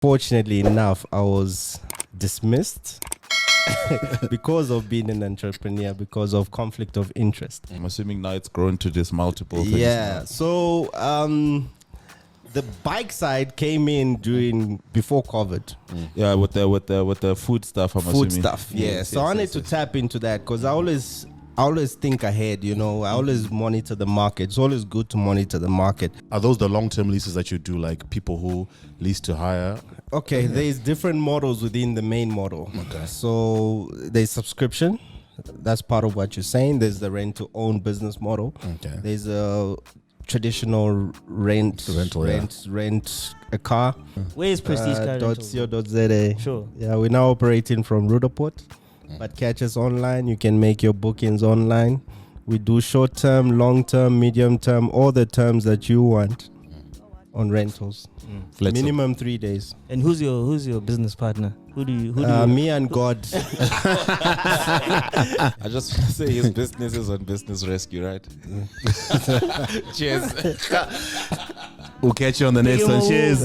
Fortunately enough, I was dismissed because of being an entrepreneur, because of conflict of interest. I'm assuming now it's grown to this multiple things. Yeah. So the bike side came in before COVID. Yeah, with the food stuff. I'm Food assuming. stuff. Yeah. So I need to tap into that because I always think ahead. I always monitor the market. It's always good to monitor the market. Are those the long-term leases that you do, like people who lease to hire? Okay, there's different models within the main model. Okay. So there's subscription. That's part of what you're saying. There's the rent-to-own business model. Okay. There's a traditional rent a car. Where is Prestige Car Rentals? .co.za. Sure. Yeah, we're now operating from Rudaport, but catch us online. You can make your bookings online. We do short-term, long-term, medium-term, all the terms that you want on rentals. Minimum 3 days. And who's your business partner? Who do you Me and God. I just want to say his business is on business rescue, right? Cheers. We'll catch you on the next one. Cheers.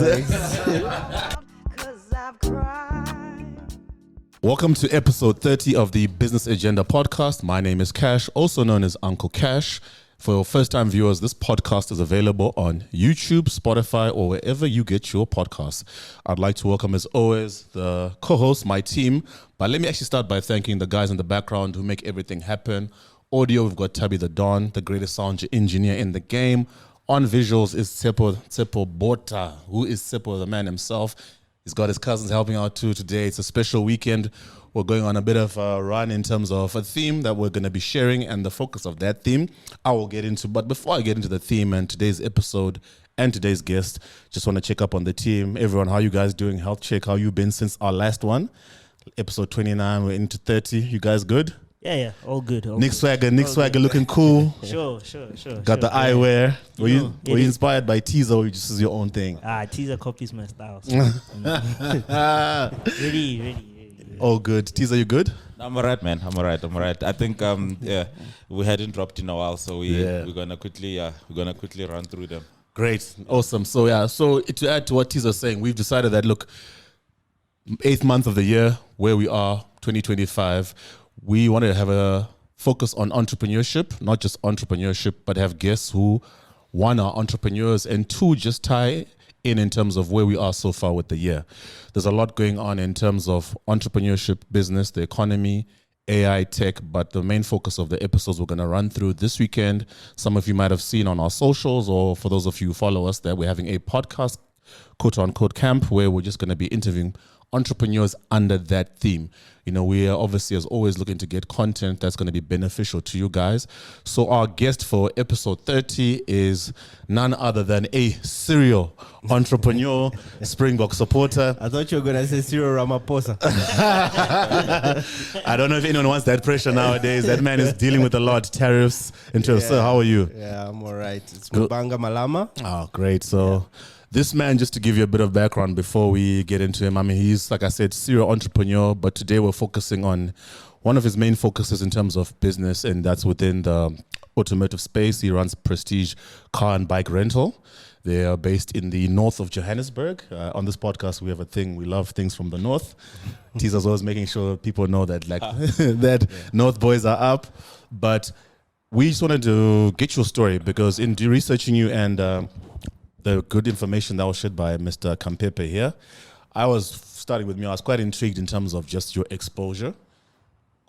Welcome to episode 30 of the Business Agenda podcast. My name is Cash, also known as Uncle Cash. For first-time viewers, this podcast is available on YouTube, Spotify, or wherever you get your podcasts. I'd like to welcome, as always, the co-host, my team. But let me actually start by thanking the guys in the background who make everything happen. Audio, we've got Tabby the Don, the greatest sound engineer in the game. On visuals is Tsepo Bota, who is Tsepo, the man himself. He's got his cousins helping out too today. It's a special weekend. We're going on a bit of a run in terms of a theme that we're going to be sharing and the focus of that theme I will get into. But before I get into the theme and today's episode and today's guest, just want to check up on the team. Everyone, how you guys doing? Health check. How you been since our last one? Episode 29, we're into 30. You guys good? Yeah, all good. Nick Swagger looking cool. Sure. Got the eyewear. Were you inspired by Teaser or you just is your own thing? Teaser copies my style. So. Really. All good. Teaser, you good? I'm alright, man. I'm alright. I think we hadn't dropped in a while, so we're gonna quickly run through them. Great, awesome. So to add to what Teaser's saying, we've decided that look, 8th month of the year, where we are, 2025. We wanted to have a focus on entrepreneurship, not just entrepreneurship, but have guests who, one, are entrepreneurs, and two, just tie in terms of where we are so far with the year. There's a lot going on in terms of entrepreneurship, business, the economy, AI, tech, but the main focus of the episodes we're going to run through this weekend, some of you might have seen on our socials, or for those of you who follow us, that we're having a podcast, quote-unquote camp, where we're just going to be interviewing entrepreneurs under that theme. We are obviously, as always, looking to get content that's going to be beneficial to you guys. So our guest for episode 30 is none other than a serial entrepreneur, Springbok supporter. I thought you were going to say Cyril Ramaphosa. I don't know if anyone wants that pressure nowadays. That man is dealing with a lot, tariffs. Sir, how are you? Yeah, I'm all right. It's Mubanga Malama. Oh, great. So this man, just to give you a bit of background before we get into him, I mean, he's, like I said, serial entrepreneur, but today we're focusing on one of his main focuses in terms of business, and that's within the automotive space. He runs Prestige Car and Bike Rental. They are based in the north of Johannesburg. On this podcast, we have a thing. We love things from the north. Teaser's always making sure people know that that North boys are up. But we just wanted to get your story because in researching you and the good information that was shared by Mr. Kampepe here, I was quite intrigued in terms of just your exposure.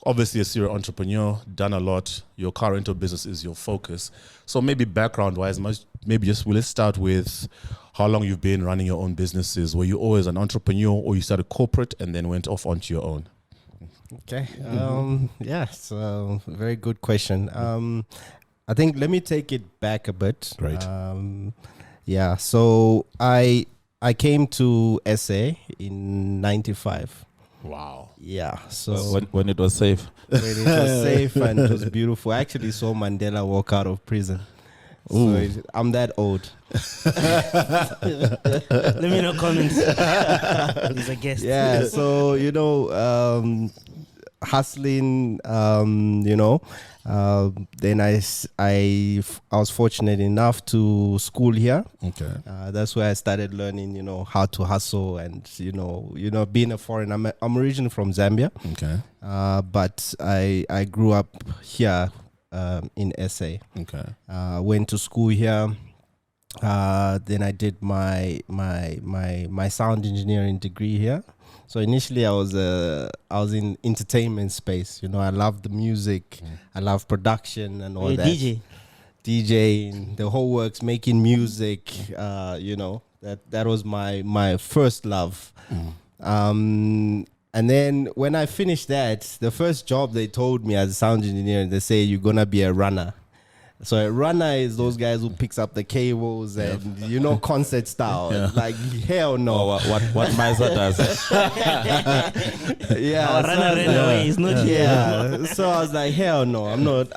Obviously, a serial entrepreneur, done a lot. Your car rental business is your focus. So maybe background-wise, let's start with how long you've been running your own businesses. Were you always an entrepreneur, or you started corporate and then went off onto your own? Okay. So very good question. I think let me take it back a bit. Great. So I came to SA in 95. Wow. Yeah. So when it was safe. When it was safe and it was beautiful. I actually saw Mandela walk out of prison. So I'm that old. Let me know comments. He's a guest. Yeah. So hustling. Then I was fortunate enough to school here. Okay. That's where I started learning, how to hustle and being a foreigner. I'm originally from Zambia. Okay. But I grew up here in SA. Okay. Went to school here. Then I did my sound engineering degree here. So initially I was in entertainment space. I love the music. I love production and all You're that. a DJ. DJing, the whole works, making music. That was my first love. And then when I finished that, the first job they told me as a sound engineer, they say you're gonna be a runner. So a runner is those guys who picks up the cables and concert style. Yeah. Like hell no. What Miser does. Yeah. Our runner ran away. He's not here. Yeah. So I was like, hell no, I'm not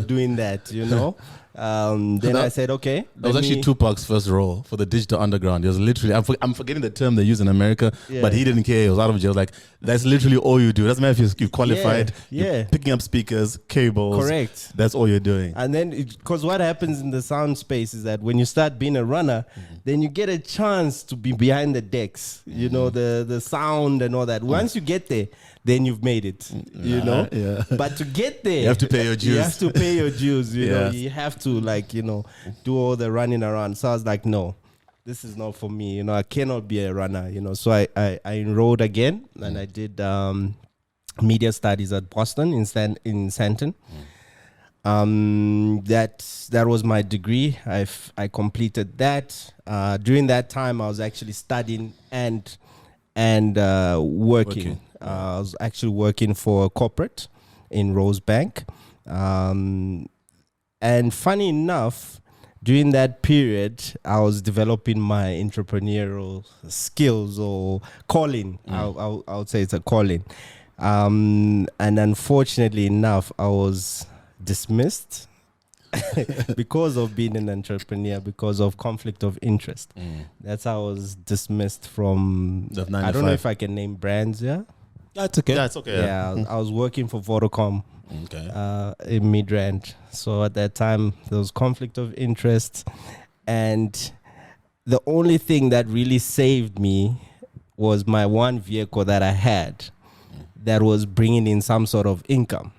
doing that. Then I said, okay. That was actually Tupac's first role for the Digital Underground. It was literally, I'm forgetting the term they use in America, but he didn't care. He was out of jail. Like, that's literally all you do. Doesn't matter if you qualified. Yeah. You're picking up speakers, cables. Correct. That's all you're doing. And then, because what happens in the sound space is that when you start being a runner, then you get a chance to be behind the decks, the sound and all that. Once you get there, then you've made it, Yeah. But to get there, You have to pay your dues. You have to pay your dues, Yeah. You have to do all the running around. So I was like, no, this is not for me. I cannot be a runner, So I enrolled again and I did media studies at Boston in Santon. That was my degree. I completed that. During that time, I was actually studying and working. I was actually working for a corporate in Rosebank. And funny enough, during that period, I was developing my entrepreneurial skills or calling. I would say it's a calling. And unfortunately enough, I was dismissed because of being an entrepreneur, because of conflict of interest. That's how I was dismissed from. I don't know if I can name brands. Yeah, That's okay. Yeah, it's okay. yeah. I was working for Vodacom Okay. in Midrand. So at that time, there was conflict of interest, and the only thing that really saved me was my one vehicle that I had that was bringing in some sort of income.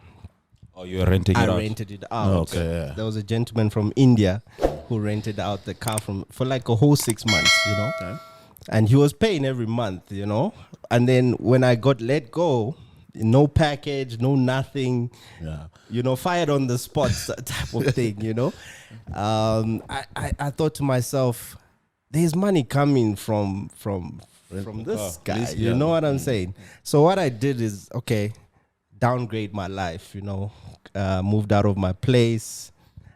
Oh, you were renting it I out. rented it out. Okay, yeah. There was a gentleman from India who rented out the car for like a whole 6 months, Okay. and he was paying every month, and then when I got let go, no package, no nothing, Yeah. Fired on the spot type of thing, I thought to myself, there's money coming from this guy, This- you know what I'm saying? So what I did is, okay, downgrade my life, moved out of my place,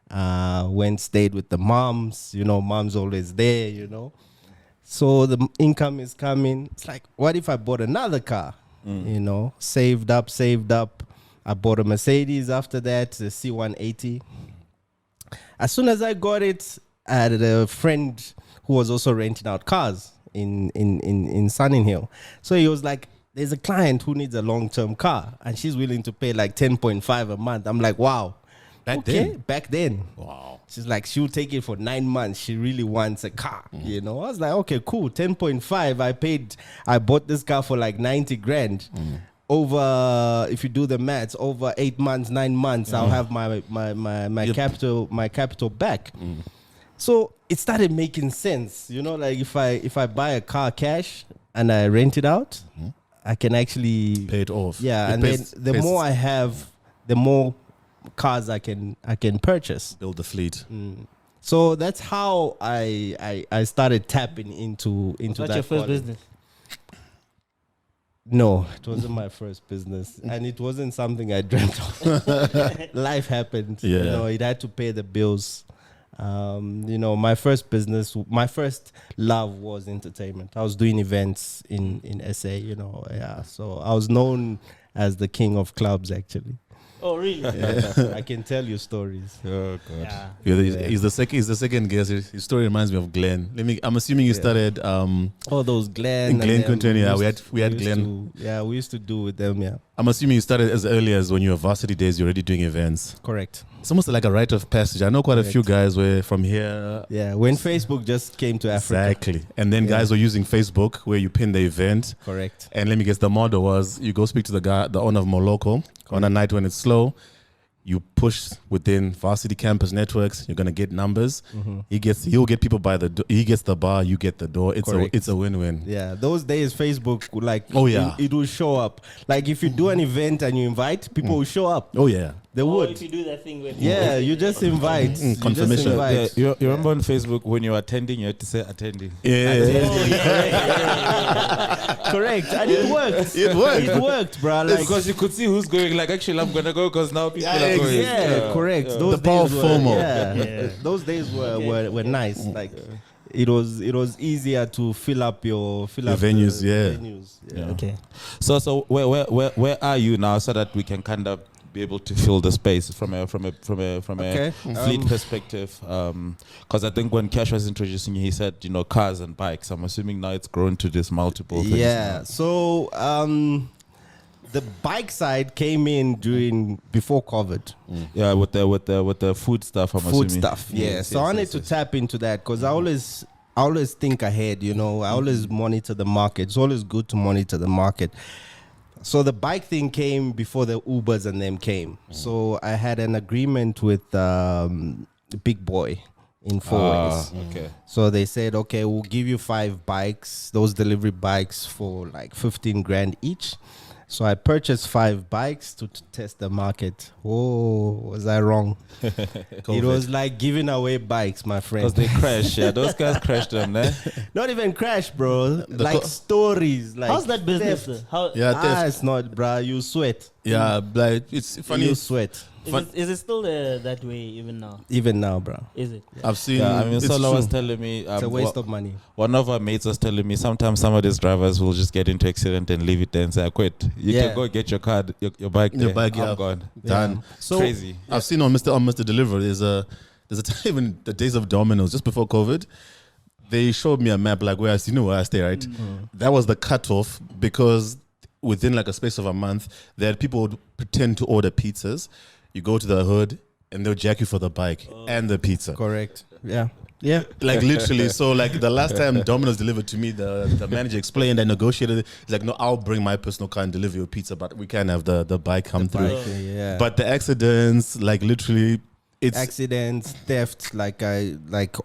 went, stayed with the moms, mom's always there, So the income is coming. It's like, what if I bought another car? Saved up. I bought a Mercedes after that, the C180. As soon as I got it, I had a friend who was also renting out cars in Sunning Hill. So he was like, there's a client who needs a long-term car and she's willing to pay like 10.5 a month. I'm like, wow. Back then. Wow. She's like, she'll take it for 9 months. She really wants a car, I was like, okay, cool. 10.5. I bought this car for like 90 grand. Over, if you do the maths, over 8 months, 9 months, I'll have my capital back. So it started making sense, like if I buy a car cash and I rent it out, I can actually Pay it off. Yeah, It and pays- then the pays- more I have, the more cars I can purchase. build the fleet. So that's how I started tapping into What's that. your first calling. business? No, it wasn't my first business, and it wasn't something I dreamt of. Life happened. Yeah. It had to pay the bills. My first business, my first love was entertainment. I was doing events in SA. So I was known as the king of clubs, actually. Oh, really? Yeah. I can tell you stories. Oh God. Yeah. He's the second guest. His story reminds me of Glenn. I'm assuming you started All those Glenn. Glenn and them, Quinton, yeah, we had used Glenn. we used to do with them, yeah. I'm assuming you started as early as when you were varsity days, you're already doing events. Correct. It's almost like a rite of passage. I know quite a few Correct. guys were from here. Yeah, when Facebook just came to Africa. Exactly. And then guys were using Facebook where you pin the event. Correct. And let me guess, the model was you go speak to the guy, the owner of Moloko on a night when it's slow. You push within varsity campus networks. You're gonna get numbers. He'll get people by the door. He gets the bar. You get the door. It's a win-win. Yeah, those days Facebook like it will show up. Like if you do an event and you invite, people will show up. Oh yeah. They would. If you do that thing with You just invite. You just confirmation. invite. You remember on Facebook when you were attending, you had to say attending. Correct. And it worked. It worked. It worked, bro. Like, Because you could see who's going. Like, actually, I'm gonna go because now people are going. yeah, correct. Those The power days of were, FOMO. Yeah. Those days were nice. Like it was easier to fill up venues, the venues. Yeah. Okay. So where are you now, so that we can kind of be able to fill the space from a Okay. fleet perspective? Because I think when Cash was introducing you, he said cars and bikes. I'm assuming now it's grown to this multiple things. Yeah. So the bike side came in before COVID. Yeah, with the food stuff. I'm Food assuming. stuff. Yeah. So I wanted to tap into that because I always think ahead. I always monitor the market. It's always good to monitor the market. So the bike thing came before the Ubers and them came. So I had an agreement with Big Boy in 4 ways. Okay. So they said, okay, we'll give you 5 bikes, those delivery bikes for like 15 grand each. So I purchased 5 bikes to test the market. Oh, was I wrong? It was like giving away bikes, my friend. Because they crash. Yeah, those guys crashed them. Eh? Not even crash, bro. Like stories. Like How's that business? theft. How Yeah, It's not, bro. You sweat. yeah. Like it's funny. You sweat. is it still that way even now? Even now, bro. Is it? I've seen. Yeah, I mean, it's Sola was true. telling me It's a waste of money. one of our mates was telling me sometimes some of these drivers will just get into accident and leave it there and say, I quit. You can go get your card, your bike there. Your bike, I'm yeah. gone. Done. So Crazy. I've seen on Mr. Deliver. There's a time in the days of Domino's just before COVID. They showed me a map like where where I stay, right? That was the cutoff because within like a space of a month, there people would pretend to order pizzas. You go to the hood and they'll jack you for the bike and the pizza. correct. Yeah. Yeah. Like literally. So like the last time Domino's delivered to me, the manager explained, I negotiated. He's like, no, I'll bring my personal car and deliver your pizza, but we can have the bike come through. Yeah. But the accidents, like literally, it's accidents, theft, like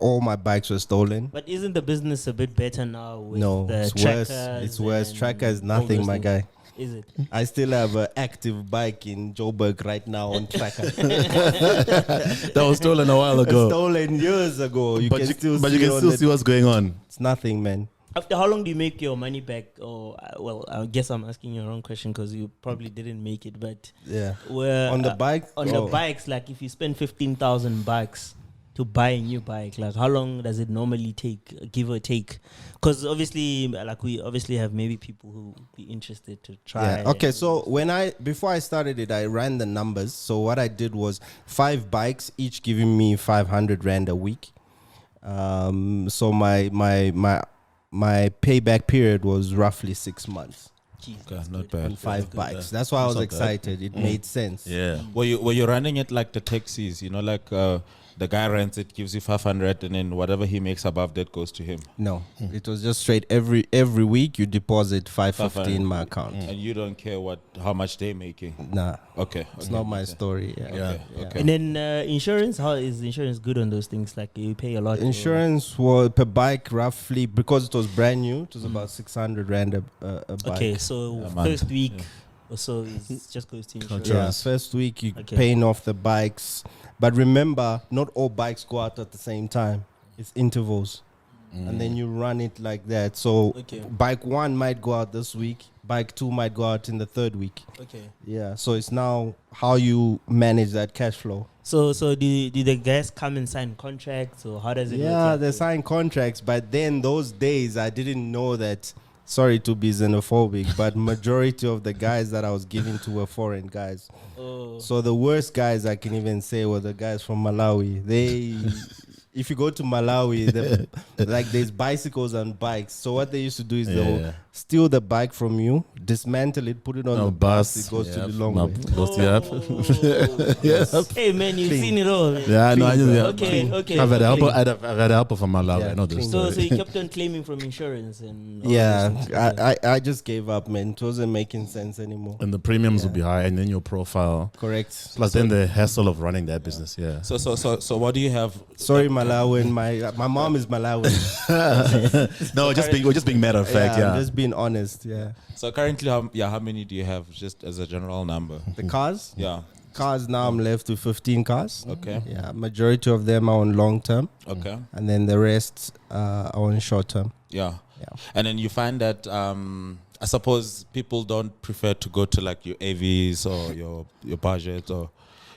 all my bikes were stolen. But isn't the business a bit better now? With No, the it's worse. trackers It's worse. and Tracker is all nothing, those my things? guy. Is it? I still have an active bike in Joburg right now on Tracker. that was stolen a while ago. Stolen years ago. You But can you still can see on still the- see what's going on. It's nothing, man. After how long do you make your money back? Or I guess I'm asking you a wrong question because you probably didn't make it. But Yeah. where On the bike? on the bikes, like if you spend 15,000 bucks to buy a new bike, like how long does it normally take, give or take? Because obviously, like we obviously have maybe people who be interested to try. Yeah. Okay. So before I started it, I ran the numbers. So what I did was 5 bikes, each giving me 500 rand a week. So my payback period was roughly 6 months Okay, not bad. on 5 bikes. That's why I was excited. It made sense. Yeah. Were you running it like the taxis? Like the guy rents it, gives you 500, and then whatever he makes above that goes to him. No, it was just straight. Every week you deposit 550 in my account. And you don't care how much they're making. Nah, Okay, it's not my story. Yeah. Okay. And then insurance, how is insurance good on those things? Like you pay a lot. Insurance was per bike roughly, because it was brand new. It was about 600 rand a bike. Okay, so A month. first week or so it just goes to insurance. Yeah, first week you Okay. paying off the bikes, but remember, not all bikes go out at the same time. It's intervals, and then you run it like that. So Okay. bike 1 might go out this week, bike 2 might go out in the 3rd week. Okay. Yeah, so it's now how you manage that cash flow. So do the guys come and sign contracts, or how does it work? Yeah, like they that? sign contracts, but then those days I didn't know that. Sorry to be xenophobic, but majority of the guys that I was giving to were foreign guys. Oh. So the worst guys I can even say were the guys from Malawi. If you go to Malawi, like there's bicycles and bikes. So what they used to do is they'll steal the bike from you, dismantle it, put it on the bus, it goes to the long way. Yes. Hey man, you've seen it all. Yeah, no, I just, Okay. I've had help from Malawi. Yeah, I know this. So you kept on claiming from insurance and all Yeah, those things. I just gave up, man. It wasn't making sense anymore. And the premiums will be high, and then your profile. Correct. Plus, then the hassle of running that business. Yeah. So what do you have? Sorry, Malawian. My mom is Malawian. No, we're just being matter of fact. I'm Yeah. just being honest. Yeah. So currently, how many do you have, just as a general number? The cars. Yeah. Cars now. I'm left with 15 cars. Okay. Yeah. Majority of them are on long term, Okay. and then the rest are on short term. Yeah. Yeah. And then you find that I suppose people don't prefer to go to like your AVs or your budget or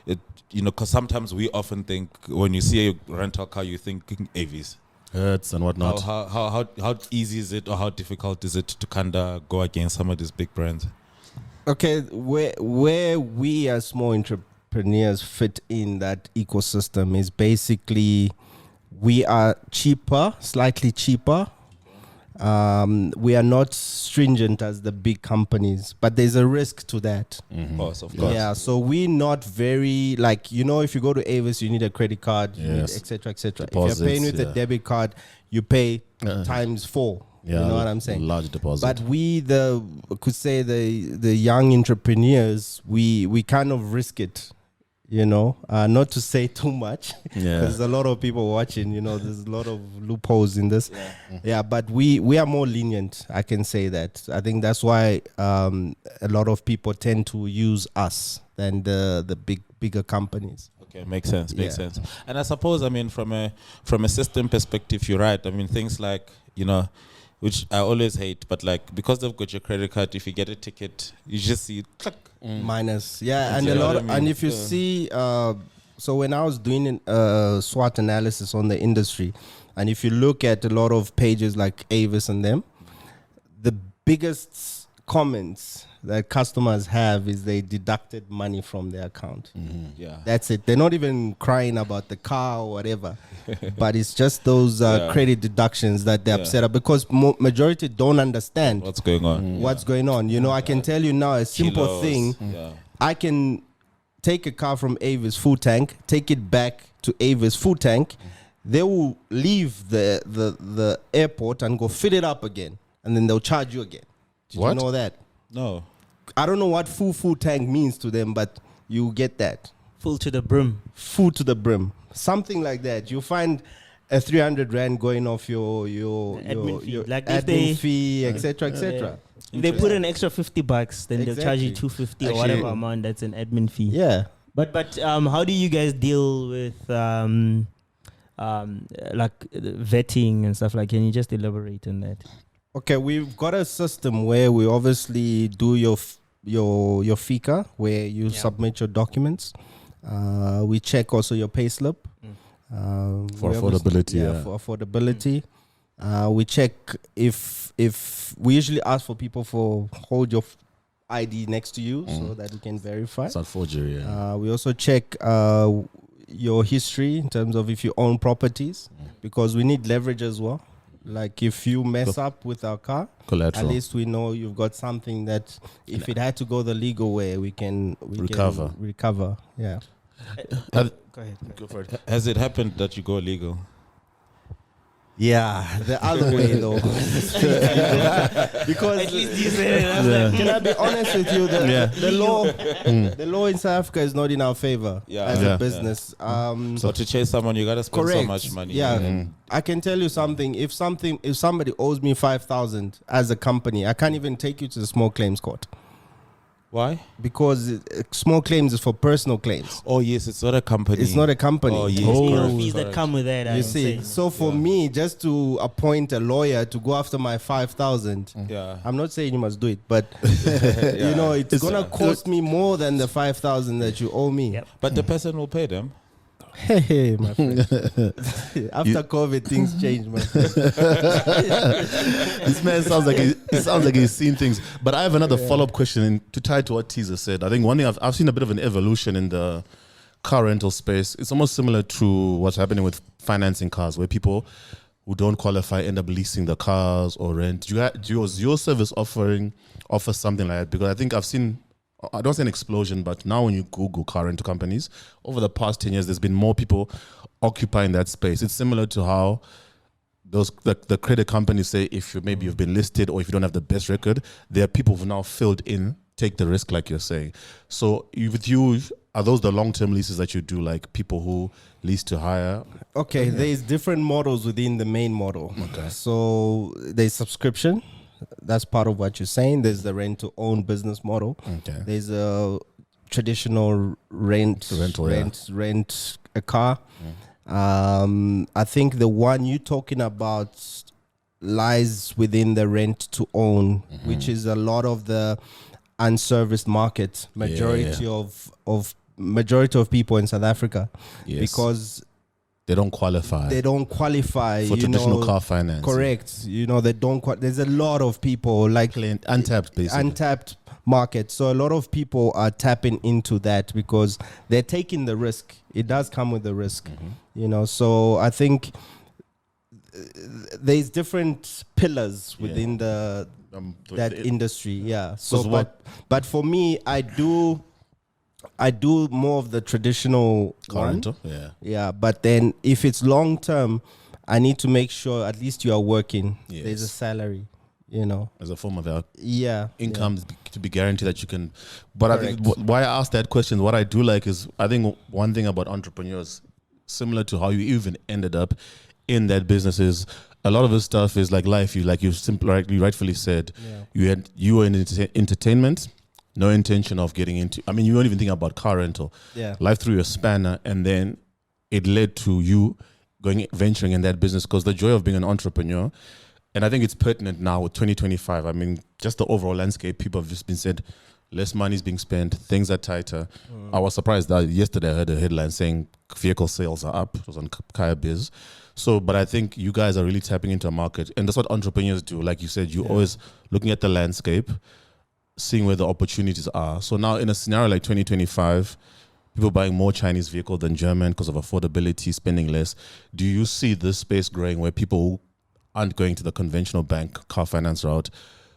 it, because sometimes we often think when you see a rental car, you think AVs. Hertz and whatnot. How easy is it or how difficult is it to kind of go against some of these big brands? Okay, where we as small entrepreneurs fit in that ecosystem is basically we are cheaper, slightly cheaper. We are not stringent as the big companies, but there's a risk to that. Of course. Yeah, so we're not very if you go to Avis, you need a credit card, you need Yes. et cetera, et cetera. If Deposits, you're paying with a debit card, you pay times 4. Yeah, you know what I'm saying? Large deposit. But we, the young entrepreneurs, we kind of risk it, not to say too much. Yeah. There's a lot of people watching, there's a lot of loopholes in this. Yeah, but we are more lenient, I can say that. I think that's why a lot of people tend to use us than the bigger companies. Okay, makes sense. Yeah. Sense. And I suppose, from a system perspective, you're right. Things like, which I always hate, but because they've got your credit card, if you get a ticket, you just see click. Minus. Yeah, and You a know lot what I mean? and if you see so when I was doing SWOT analysis on the industry, and if you look at a lot of pages like Avis and them, the biggest comments that customers have is they deducted money from their account. Yeah. That's it. They're not even crying about the car or whatever, but it's just those credit deductions that they're upset about because majority don't understand What's going on? what's going on. I can tell you now a simple Kilos. thing. Yeah. I can take a car from Avis full tank, take it back to Avis full tank. They will leave the airport and go fill it up again, and then they'll charge you again. Did What? you know that? No. I don't know what full tank means to them, but you get that. Full to the brim. Full to the brim. Something like that. You find a 300 rand going off your Admin fee. your Like if admin they- fee, etc., etc. If they put an extra $50, then they'll charge you Exactly. $250 or Actually- whatever amount that's an admin fee. Yeah. But how do you guys deal with vetting and stuff like? Can you just elaborate on that? Okay, we've got a system where we obviously do your FICA, where you submit your documents. We check also your payslip. For we affordability, obviously- for affordability. We check if we usually ask for people for hold your ID next to you so that we can verify. It's not forgery. Yeah. We also check your history in terms of if you own properties, because we need leverage as well. Like if you mess up with our car, Collateral. at least we know you've got something that if it had to go the legal way, we can Recover. recover. Yeah. Go ahead. Go for it. Has it happened that you go illegal? Yeah, the other way though. Because At least you said it. can I be honest with you? The law in South Africa is not in our favor as Yeah. a business. So to chase someone, you gotta spend Correct. so much money. Yeah, I can tell you something. If somebody owes me 5,000 as a company, I can't even take you to the small claims court Why? because small claims is for personal claims. Oh yes, it's not a company. It's not a company. Oh yes. Your correct, fees that correct. come with that. You I'm see, saying. so for me, just to appoint a lawyer to go after my 5,000, Yeah. I'm not saying you must do it, but it's gonna cost me more than the 5,000 that you owe me. Yep. But the person will pay them. Hey, my friend. After COVID, things change, man. This man sounds like he's seen things. But I have another follow-up question to tie to what Teaser said. I think one thing I've seen a bit of an evolution in the car rental space. It's almost similar to what's happening with financing cars, where people who don't qualify end up leasing the cars or rent. Does your service offer something like that? Because I think I've seen, I don't say an explosion, but now when you Google car rental companies, over the past 10 years, there's been more people occupying that space. It's similar to how the credit companies say if you've been listed or if you don't have the best record, there are people who've now filled in, take the risk like you're saying. So with you, are those the long-term leases that you do, like people who lease to hire? Okay, there's different models within the main model. Okay. So there's subscription. That's part of what you're saying. There's the rent-to-own business model. Okay. There's a traditional rent a car. I think the one you're talking about lies within the rent-to-own, which is a lot of the unserviced market. Majority of people in South Africa, because they don't qualify. For traditional car finance. Correct. They don't. There's a lot of people like untapped, basically. Untapped market. So a lot of people are tapping into that because they're taking the risk. It does come with the risk, So I think there's different pillars within that industry. Yeah. So, but for me, I do more of the traditional car rental. Yeah. But then if it's long term, I need to make sure at least you are working. Yes. There's a salary, as a form of income to be guaranteed that you can. But I think why I asked that question, what I do like is, I think one thing about entrepreneurs, similar to how you even ended up in that business, is a lot of this stuff is like life. You rightfully said, you were in entertainment. No intention of getting into. I mean, you don't even think about car rental. Yeah. Life threw you a spanner, and then it led to you venturing in that business. Because the joy of being an entrepreneur, and I think it's pertinent now with 2025. I mean, just the overall landscape. People have just been said, less money is being spent. Things are tighter. I was surprised that yesterday I heard a headline saying vehicle sales are up. It was on Kaya Biz. So, but I think you guys are really tapping into a market, and that's what entrepreneurs do. Like you said, you're always looking at the landscape, seeing where the opportunities are. So now in a scenario like 2025, people buying more Chinese vehicle than German because of affordability, spending less. Do you see this space growing where people who aren't going to the conventional bank car finance route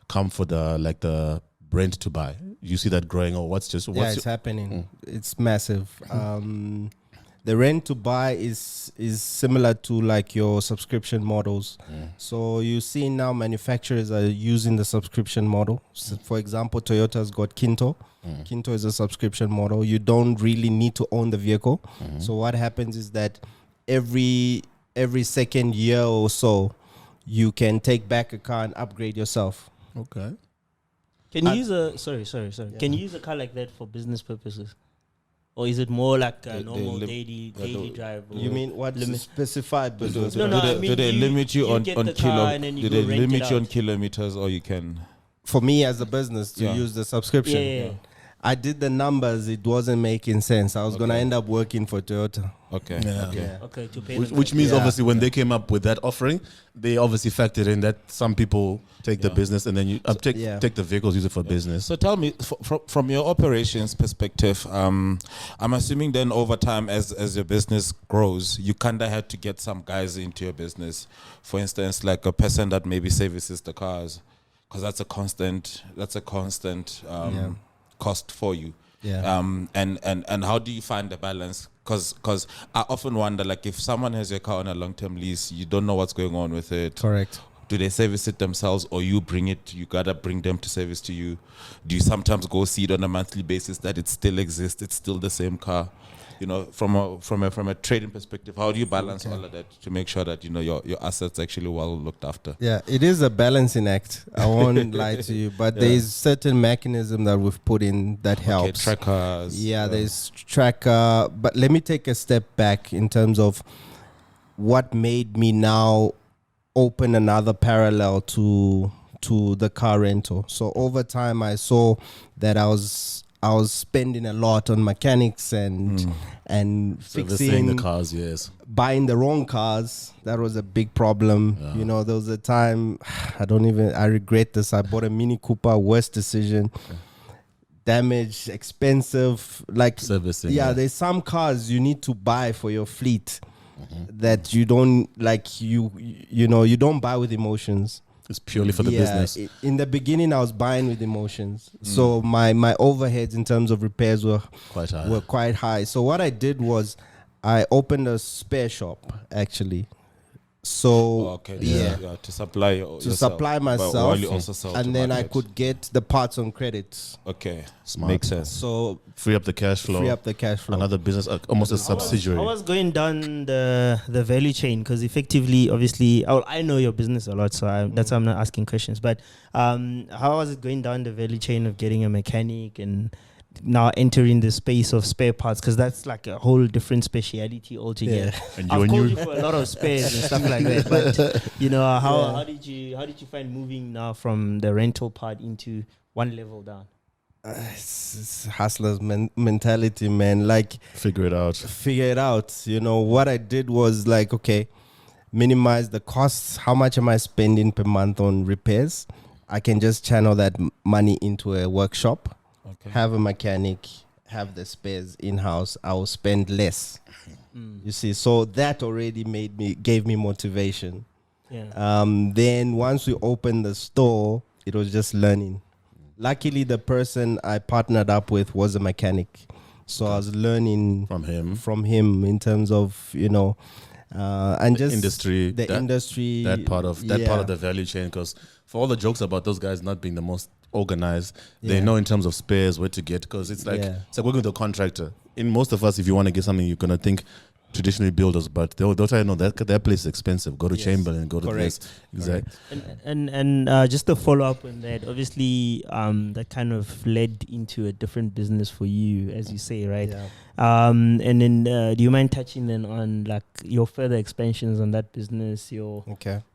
come for the rent to buy? You see that growing, or it's happening. It's massive. The rent to buy is similar to like your subscription models. So you see now manufacturers are using the subscription model. So for example, Toyota's got Kinto. Kinto is a subscription model. You don't really need to own the vehicle. So what happens is that every second year or so, you can take back a car and upgrade yourself. Okay. Can you use a Can you use a car like that for business purposes? Or is it more like a normal daily drive? You mean what specified business? No, do they limit you on kilometers? Kilometers, or you can? For me as a business to use the subscription. Yeah. I did the numbers. It wasn't making sense. I was going to end up working for Toyota. Okay. Okay. To pay which means obviously when they came up with that offering, they obviously factored in that some people take the business and then you take the vehicles, use it for business. So tell me, from your operations perspective, I'm assuming then over time as your business grows, you kind of had to get some guys into your business. For instance, like a person that maybe services the cars, because that's a constant cost for you. And how do you find the balance? Because I often wonder, like, if someone has your car on a long-term lease, you don't know what's going on with it. Correct. Do they service it themselves, or you gotta bring them to service to you? Do you sometimes go see it on a monthly basis that it still exists, it's still the same car? From a trading perspective, how do you balance all of that to make sure that your assets actually well looked after? Yeah, it is a balancing act. I won't lie to you, but there is certain mechanism that we've put in that helps. Trackers. Yeah, there's tracker. But let me take a step back in terms of what made me now open another parallel to the car rental. So over time, I saw that I was spending a lot on mechanics and fixing the cars, yes. Buying the wrong cars. That was a big problem. There was a time, I regret this. I bought a Mini Cooper, worst decision. Damaged, expensive, like servicing. Yeah, there's some cars you need to buy for your fleet. that you don't like. You know, you don't buy with emotions. It's purely for the business. In the beginning, I was buying with emotions, so my overheads in terms of repairs were quite high. So what I did was, I opened a spare shop actually. So to supply yourself, supply myself, while you also sell and to then I market. could get the parts on credit. Okay, Smart. makes sense. So free up the cash flow. Another business, almost a subsidiary. I was going down the value chain because effectively, obviously, I know your business a lot, so that's why I'm not asking questions. But how was it going down the value chain of getting a mechanic and now entering the space of spare parts? Because that's like a whole different speciality altogether. And I've called you for a lot of spares and stuff like that. But you know, how did you find moving now from the rental part into one level down? It's hustler's mentality, man. Like, figure it out. You know, what I did was like, okay, minimize the costs. How much am I spending per month on repairs? I can just channel that money into a workshop, have a mechanic, have the spares in-house. I will spend less. You see, so that already gave me motivation. Then once we opened the store, it was just learning. Luckily, the person I partnered up with was a mechanic, so I was learning from him in terms of, you know, and just industry, industry, that part of the value chain. Because for all the jokes about those guys not being the most organized, they know in terms of spares where to get. Because it's like working with a contractor. In most of us, if you want to get something, you're gonna think traditionally builders, but they'll tell you, no, that place is expensive. Go to Chamberlain, go to this. Exactly. And just to follow up on that, obviously, that kind of led into a different business for you, as you say, right? And then, do you mind touching then on like your further expansions on that business, your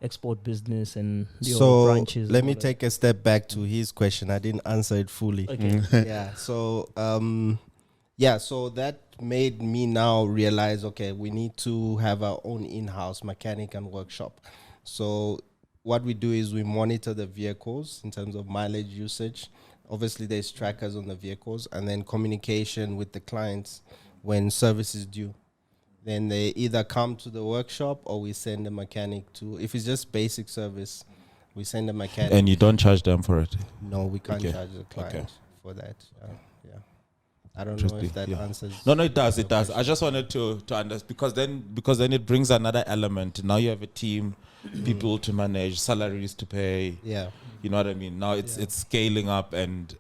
export business, and your branches? Let me take a step back to his question. I didn't answer it fully. So that made me now realize, okay, we need to have our own in-house mechanic and workshop. So what we do is we monitor the vehicles in terms of mileage usage. Obviously, there's trackers on the vehicles, and then communication with the clients when service is due. Then they either come to the workshop or we send a mechanic to, if it's just basic service, we send a mechanic. And you don't charge them for it? No, we can't charge the client for that. I don't know if that answers. No, it does. I just wanted to understand, because then it brings another element. Now you have a team, people to manage, salaries to pay. Yeah, you know what I mean. Now it's scaling up, and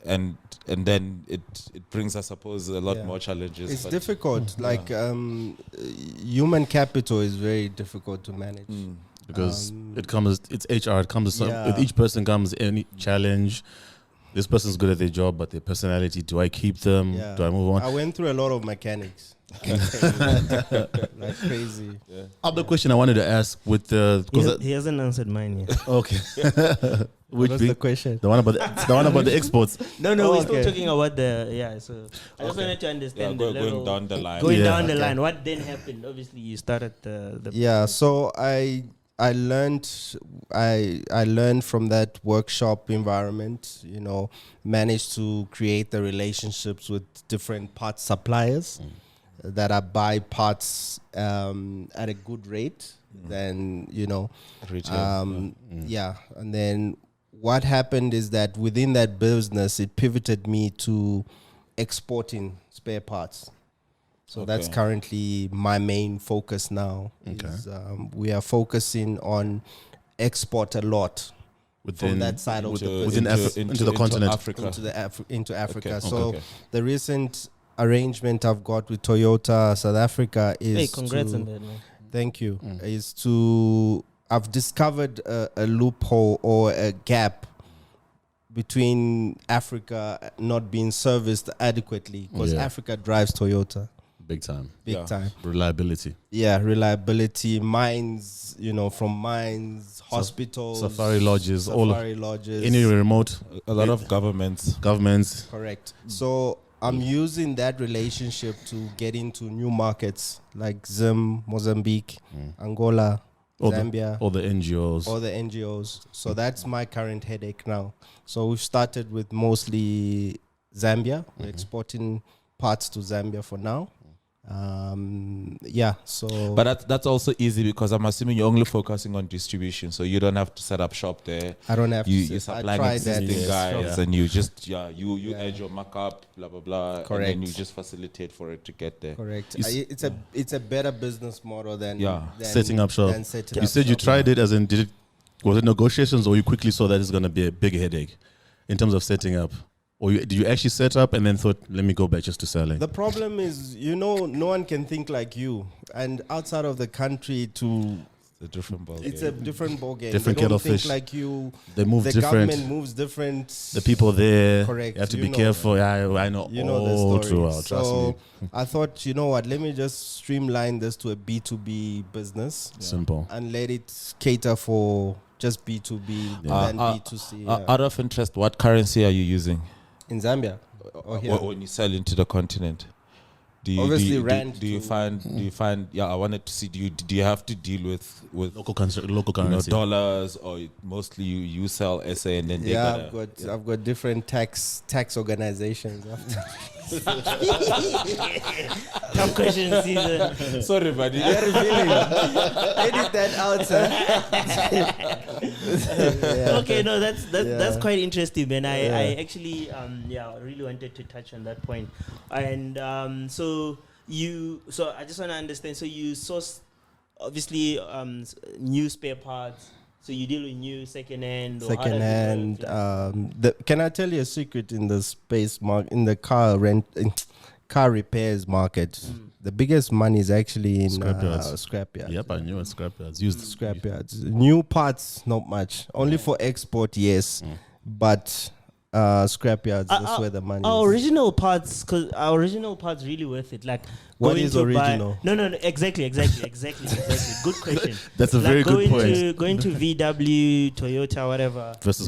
then it brings, I suppose, a lot more challenges. It's difficult. Like human capital is very difficult to manage because it's HR. It comes with each person comes any challenge. This person's good at their job, but their personality, do I keep them? Do I move on? I went through a lot of mechanics. Like crazy. Other question I wanted to ask with he hasn't answered mine yet. Okay. What's the question? The one about the exports. No, we're still talking about so I just wanted to understand the level. Going down the line. Down the line. What then happened? Obviously, you started the so I learned from that workshop environment, you know, managed to create the relationships with different parts suppliers that I buy parts at a good rate than, you know, retail. And then what happened is that within that business, it pivoted me to exporting spare parts. So that's currently my main focus now. We are focusing on export a lot from that side of the business into the continent, into Africa. The recent arrangement I've got with Toyota South Africa is congrats on that, man. Thank you. I've discovered a loophole or a gap between Africa not being serviced adequately, because Africa drives Toyota. Big time. Reliability. Yeah, reliability. Mines, you know, from mines, hospitals, safari lodges, any remote. A lot of governments. Correct. So I'm using that relationship to get into new markets like Zim, Mozambique, Angola, Zambia. All the NGOs. So that's my current headache now. So we've started with mostly Zambia. We're exporting parts to Zambia for now. So But that's also easy because I'm assuming you're only focusing on distribution, so you don't have to set up shop there. I don't have You to. supply I tried existing that. guys, and you just you add your markup, blah blah blah, and Correct. then you just facilitate for it to get there. Correct. It's a better business model than setting up shop. than setting You up said you shop. tried it, as in was it negotiations, or you quickly saw that it's going to be a big headache in terms of setting up? Or did you actually set up and then thought, let me go back just to selling? The problem is, no one can think like you, and outside of the country It's a different ball. it's a different ball game. Different they don't kettle think fish. like you. They move The different. government moves different. The people there, Correct. you have to You be know. careful. I know You know all the story. too well. Trust me. So I thought, you know what? Let me just streamline this to a B2B business Simple. and let it cater for just B2B than B2C. Out of interest, what currency are you using In Zambia or here? when you sell into the continent? Obviously rand Do you find? Yeah, I wanted to see. Do you have to deal with Local currency. dollars, or mostly you sell SA and then they gotta, I've got different tax organizations. Tough question season. Sorry, buddy. Very revealing. Edit that out, sir. Okay, no, that's quite interesting, man. I actually really wanted to touch on that point. And so I just want to understand, so you source obviously new spare parts, so you deal with new second hand. Can I tell you a secret in the space market, in the car repairs market? The biggest money is actually in scrapyards. Yep, I knew it. Scrapyards. Used Scrapyards. New parts, not much. Only for export, yes. But scrapyards, that's where the money our is. original parts, because our original parts really worth it. Like, What going is to original? No, exactly. Good question. That's a very good point. Going to VW, Toyota, whatever, Versus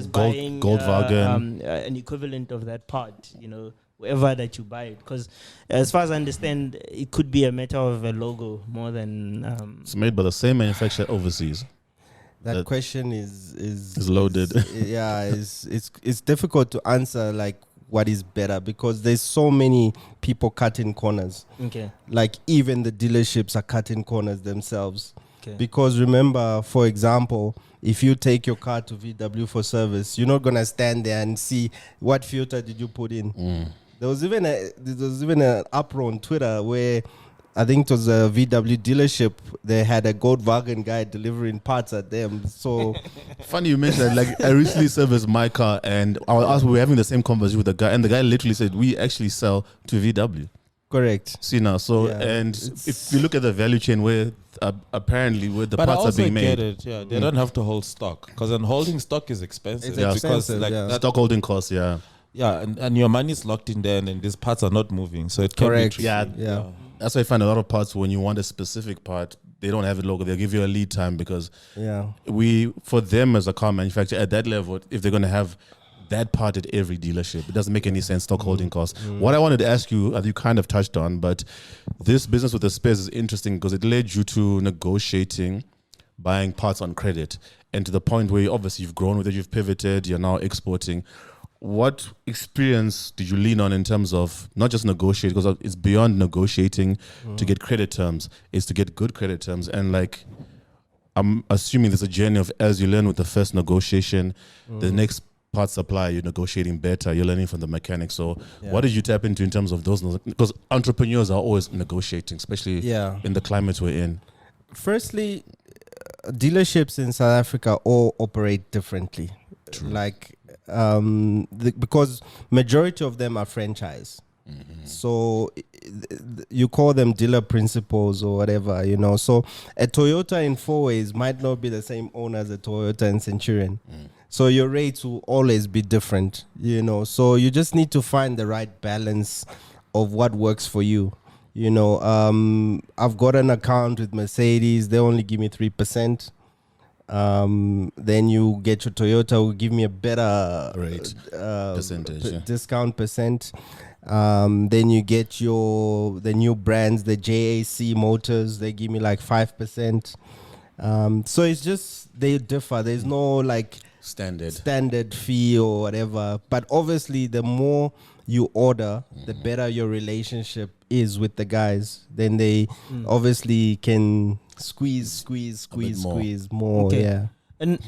buying Goldwagen. an equivalent of that part, wherever that you buy it. Because as far as I understand, it could be a matter of a logo more than. It's made by the same manufacturer overseas. That question is loaded. It's difficult to answer, like, what is better, because there's so many people cutting corners. Okay. Like, even the dealerships are cutting corners themselves. Okay. Because remember, for example, if you take your car to VW for service, you're not gonna stand there and see what filter did you put in. There was even an uproar on Twitter where I think it was a VW dealership. They had a Goldwagen guy delivering parts at them. So Funny you mentioned that. Like, I recently serviced my car, and we were having the same conversation with the guy, and the guy literally said, "We actually sell to VW." correct. See now, and if you look at the value chain where apparently where the But parts I are also being get made, it. Yeah, they don't have to hold stock, because then holding stock is expensive. It's Because expensive, like yeah. that, stock holding costs, and your money is locked in there, and then these parts are not moving, so it can Correct. be tricky. Yeah. That's why I find a lot of parts, when you want a specific part, they don't have it local. They'll give you a lead time, because for them as a car manufacturer at that level, if they're going to have that part at every dealership, it doesn't make any sense. Stock holding costs. What I wanted to ask you, you kind of touched on, but this business with the spares is interesting because it led you to negotiating, buying parts on credit, and to the point where obviously you've grown with it, you've pivoted, you're now exporting. What experience did you lean on in terms of not just negotiate, because it's beyond negotiating to get credit terms, it's to get good credit terms. And like, I'm assuming there's a journey of, as you learn with the first negotiation, the next part supply, you're negotiating better, you're learning from the mechanics. So what did you tap into in terms of those? Because entrepreneurs are always negotiating, especially in the climate we're in. Firstly, dealerships in South Africa all operate differently. True. Like, because majority of them are franchise. So you call them dealer principals or whatever, So a Toyota in Four Ways might not be the same owner as a Toyota in Centurion. So your rates will always be different, So you just need to find the right balance of what works for you. I've got an account with Mercedes. They only give me 3%. Then you get your Toyota, will give me a better rate, percentage, discount percent. Then you get the new brands, the JAC Motors, they give me like 5%. So it's just, they differ. There's no like standard fee or whatever. But obviously, the more you order, the better your relationship is with the guys. Then they obviously can squeeze more. Okay. Yeah. And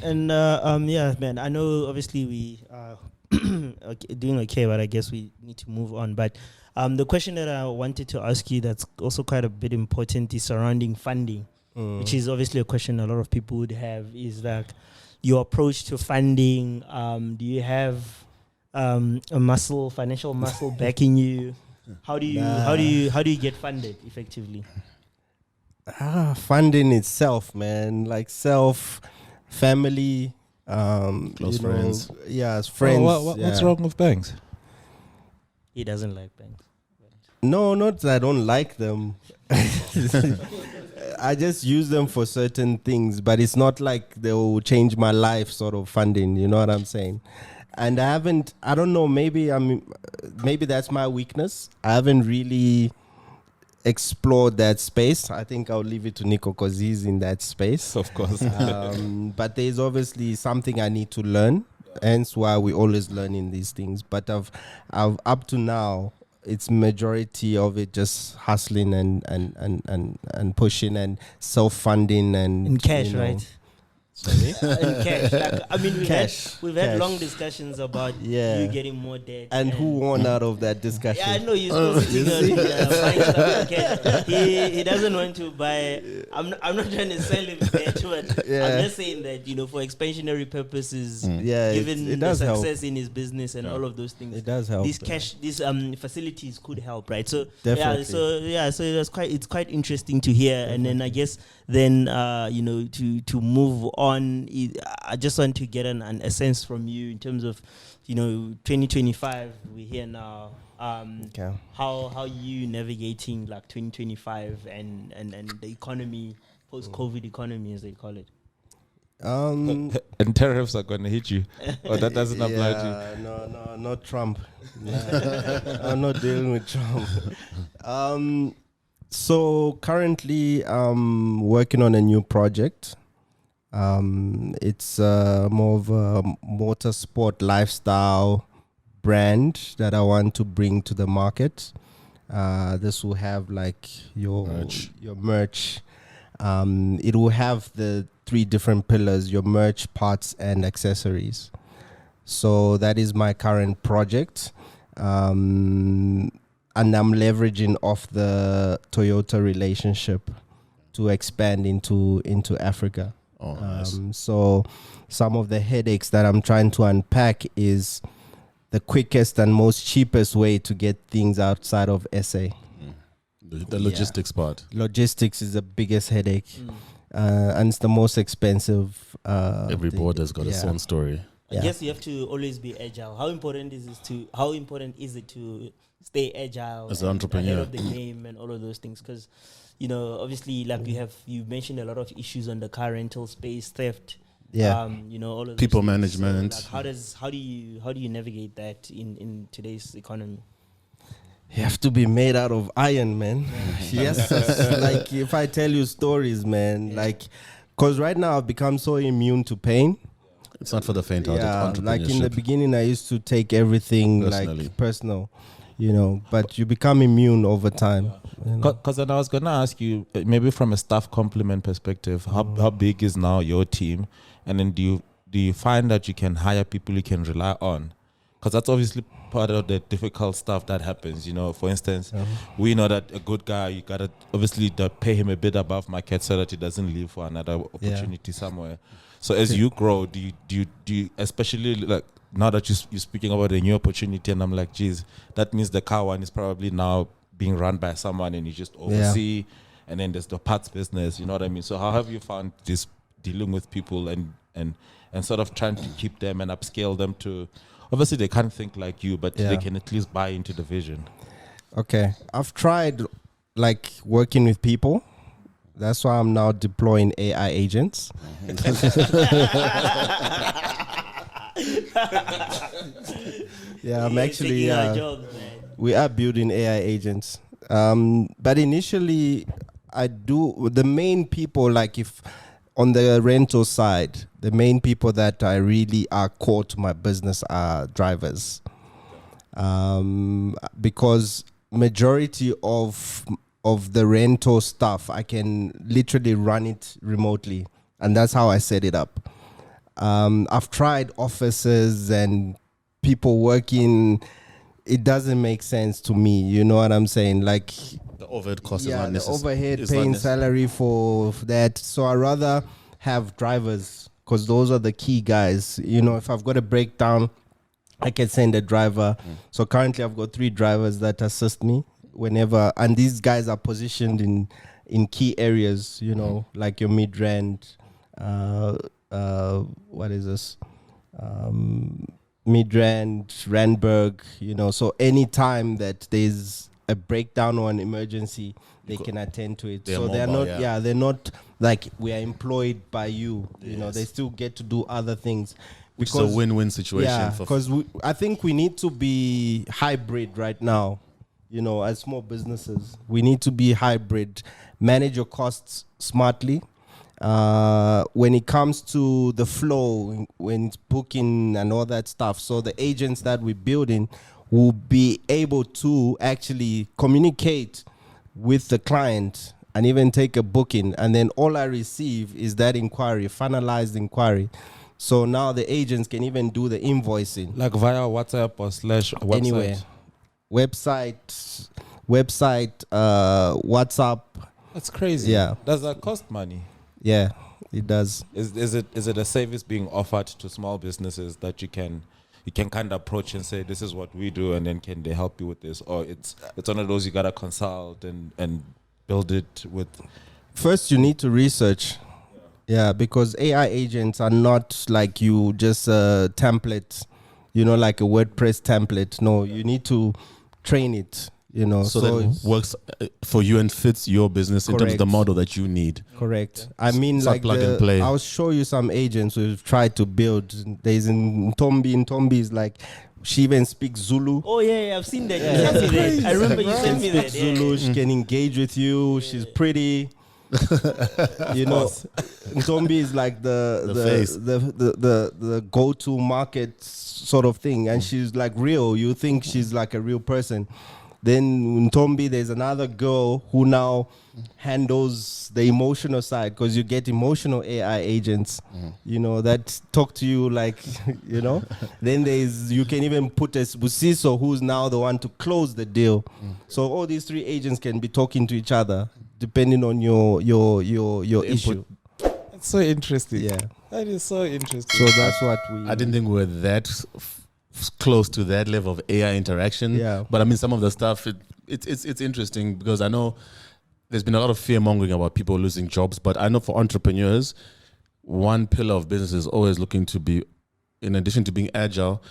yeah, man. I know obviously we are doing okay, but I guess we need to move on. But the question that I wanted to ask you that's also quite a bit important is surrounding funding, which is obviously a question a lot of people would have. Is like your approach to funding. Do you have a financial muscle backing you? How do you get funded effectively? Funding itself, man. Like family, Close friends. Friends. What's wrong with banks? He doesn't like banks. No, not that I don't like them. I just use them for certain things, but it's not like they will change my life sort of funding. You know what I'm saying? And I don't know, maybe that's my weakness. I haven't really explored that space. I think I'll leave it to Nico because he's in that space. Of course. But there's obviously something I need to learn. Hence why we always learning these things. But I've up to now, it's majority of it just hustling and pushing and self-funding and In cash, you know. right? Sorry? In cash. Like, I mean, we've had Cash. long discussions about Yeah. you getting more debt. And who won out of that discussion? Yeah, I know you're supposed to be buying stuff in cash. He doesn't want to buy. I'm not trying to sell him debt, but Yeah. I'm just saying that for expansionary purposes, Yeah, given it the does help. success in his business and all of those things, It does help. these facilities could help, right? So Definitely. so it's quite interesting to hear. And then I guess to move on, I just want to get a sense from you in terms of 2025. We're here now. Okay. How you navigating like 2025 and the economy, post-COVID economy as they call it. And tariffs are going to hit you. Or that doesn't apply to you. No, not Trump. I'm not dealing with Trump. So currently I'm working on a new project. It's more of a motorsport lifestyle brand that I want to bring to the market. This will have like your merch. It will have the 3 different pillars: your merch, parts, and accessories. So that is my current project. And I'm leveraging off the Toyota relationship to expand into Africa. Oh, nice. So some of the headaches that I'm trying to unpack is the quickest and most cheapest way to get things outside of SA. The logistics part. Logistics is the biggest headache, and it's the most expensive. Every border's got its own story. I guess you have to always be agile. How important is it to stay agile as an entrepreneur, ahead of the game and all of those things? Because obviously, like you mentioned a lot of issues on the car rental space, theft. Yeah. All of those people things. management. So, like, how do you navigate that in today's economy? You have to be made out of iron, man. Yes, like if I tell you stories, man, like, because right now I've become so immune to pain. It's not for the faint-hearted. Yeah, like in the beginning, I used to take everything like personal, but you become immune over time. Because then I was going to ask you, maybe from a staff complement perspective, how big is now your team? And then do you find that you can hire people you can rely on? Because that's obviously part of the difficult stuff that happens. For instance, we know that a good guy, you got to obviously pay him a bit above market so that he doesn't leave for another opportunity somewhere. So as you grow, do you especially like now that you're speaking about a new opportunity, and I'm like, geez, that means the car one is probably now being run by someone and you just oversee, and then there's the parts business, you know what I mean? So how have you found this dealing with people and sort of trying to keep them and upscale them to, obviously they can't think like you, but they can at least buy into the vision? Okay, I've tried like working with people. That's why I'm now deploying AI agents. I'm actually we are building AI agents. But initially, I do the main people, like if on the rental side, the main people that I really are core to my business are drivers, because majority of the rental stuff I can literally run it remotely, and that's how I set it up. I've tried offices and people working. It doesn't make sense to me. You know what I'm saying? Like, The overhead cost yeah, is not the overhead is not paying necessary. salary for that. So I rather have drivers, because those are the key guys. You know, if I've got a breakdown, I can send a driver. So currently I've got 3 drivers that assist me whenever, and these guys are positioned in key areas, you know, like your Midrand, what is this? Midrand, Randburg, you know, so anytime that there's a breakdown or an emergency, they can attend to it. They're So they're mobile, not, yeah. they're not like we are employed by you, you know, Yes. they still get to do other things. Which is a win-win situation. Yeah, for because I think we need to be hybrid right now. You know, as small businesses, we need to be hybrid. Manage your costs smartly. When it comes to the flow, when it's booking and all that stuff, so the agents that we're building will be able to actually communicate with the client and even take a booking, and then all I receive is that inquiry, finalized inquiry. So now the agents can even do the invoicing Like via WhatsApp or slash website. anywhere. Website, WhatsApp. That's crazy. Yeah. Does that cost money? Yeah, it does. Is it a service being offered to small businesses that you can kind of approach and say, this is what we do, and then can they help you with this? Or it's one of those you gotta consult and build it with. First, you need to research. Yeah, because AI agents are not like you just a template, you know, like a WordPress template. No, you need to train it, you know. so that it's works for you and fits your business in terms of the Correct. model that you need. correct. I mean, It's not like plug and play. I'll show you some agents who've tried to build. There's in Ntombi is like, she even speaks Zulu. Oh yeah, I've seen that. You sent me that. I remember you sent me that. Yeah. Zulu, she can engage with you. She's pretty. You know, Ntombi is like The face. the go-to market sort of thing, and she's like real. You think she's like a real person. Then Ntombi, there's another girl who now handles the emotional side, because you get emotional AI agents, you know, that talk to you like, you know. Then you can even put a Busiso, who's now the one to close the deal. So all these 3 agents can be talking to each other depending on your issue. That's so interesting. Yeah. That is so interesting. So that's what we. I didn't think we were that close to that level of AI interaction. Yeah. But I mean, some of the stuff, it's interesting, because I know there's been a lot of fear mongering about people losing jobs. But I know for entrepreneurs, one pillar of business is always looking to be, in addition to being agile,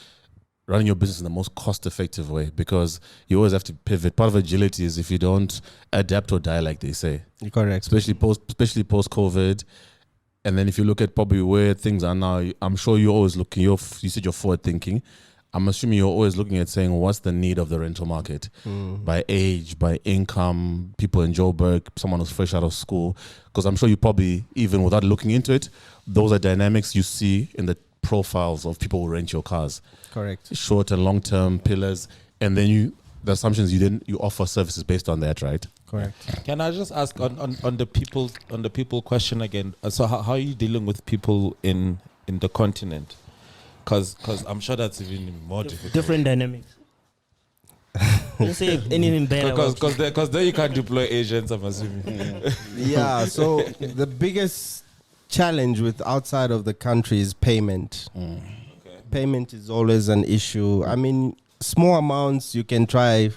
running your business in the most cost-effective way, because you always have to pivot. Part of agility is if you don't adapt or die, like they say, Correct. especially post-COVID. And then if you look at probably where things are now, I'm sure you're always looking. You said you're forward thinking. I'm assuming you're always looking at saying, what's the need of the rental market by age, by income, people in Joburg, someone who's fresh out of school. Because I'm sure you probably, even without looking into it, those are dynamics you see in the profiles of people who rent your cars. Correct. Short and long-term pillars. And then the assumptions you offer services based on that, right? Correct. Can I just ask on the people question again? So how are you dealing with people in the continent? Because I'm sure that's even more difficult. Different dynamics. Don't say anything bad. Because there you can't deploy agents, I'm assuming. Yeah. So the biggest challenge with outside of the country is payment. Payment is always an issue. I mean, small amounts you can try